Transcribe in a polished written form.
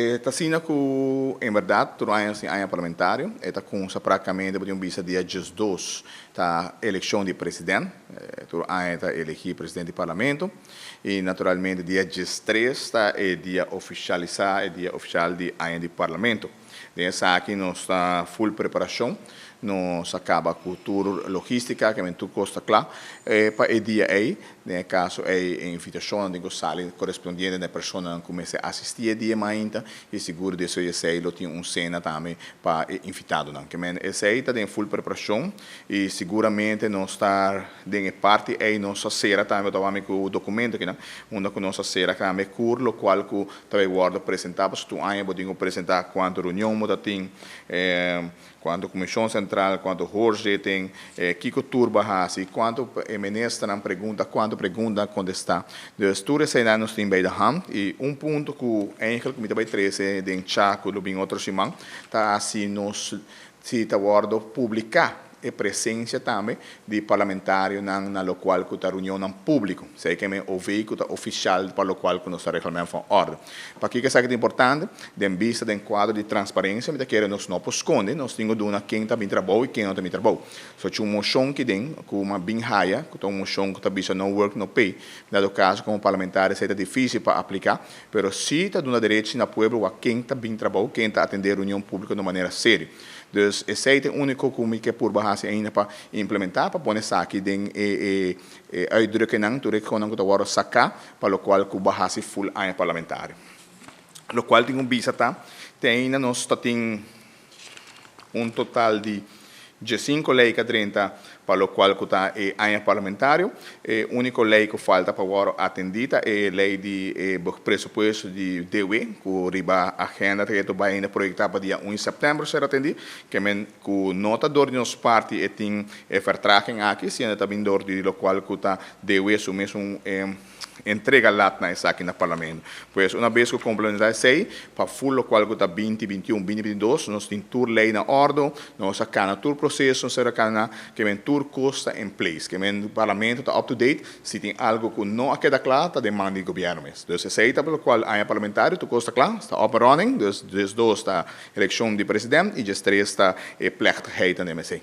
Está sendo que, em verdade, todo ano assim, ano parlamentário, está com praticamente um visa dia 2 da eleição de presidente, todo ano está eleger presidente do parlamento, e naturalmente dia 3 está o dia oficializar, o dia oficial de ano do parlamento. Dessa aqui nós está full preparação, nós acaba com toda a logística, que é tudo costa claro, para o dia aí, no caso é a invitação de sala correspondente da pessoa que começa a assistir dia ainda e seguro de isso sei lo tem cena também para invitado não que men esse aí está em full preparação e seguramente nós está em parte aí nossa sera também tava com o documento que não onde com nossa sera também cur lo qual que também guarda apresentar para tu aí podemos apresentar quanto reunião muda tem quanto comissão central quanto Jorge tem Kiko Turba assim quanto ministra não pergunta quanto pergunta quando está dus tudo esse aí nós tem bem da ham e ponto que eigenlijk comité vai 13 de Chaco do bem outro simão tá assim nós se tá guardo publicar e presença também de parlamentário na local que está reunião em público, sei que é o veículo oficial para o qual que nós reclamamos for ordem. Para que é que é importante, de vista de quadro de transparência, me quer nós não esconde, nós temos de quem está bem trabalhando e quem não está bem trabalhando. Se tinha uma moção que tem, com uma bem raia, que tem uma moção que está bisa no work no pay, dado caso como parlamentar é difícil para aplicar, mas se está dando direito na pueblo a quem está bem trabalhando, quem está atendendo a reunião pública de maneira séria. Dus esse é o único que por base ainda para implementar, para pôr aqui dentro a uitdrukking, tudo que não está sacar, para o qual o base full ano parlamentário. O qual tem visa tem ainda nós tem total de 5 leis que 30 para o qual está ano parlamentário. A única lei que falta para agora atendida é a lei de pressuposto de DW, que riba a agenda que vai ainda projetar para dia 1 de setembro ser atendido, que com nota de nos parte e tem vertragem aqui, se ainda também dor de lo qual que está DW o mesmo entrega lá aqui no parlamento. Pois uma vez que complementar sei para full lo qual que está 2021, 2022, nós tem tour lei na ordem, nós acana tour processo, nós acana que vem tour costa em place, que vem o parlamento está up to date, se tem algo que não queda claro, está demanda do governo mesmo. Então esse aí pelo qual a parlamentário tu costa claro, está up and running, dus 2 está eleição de presidente e 3 está plechtigheid en MSC.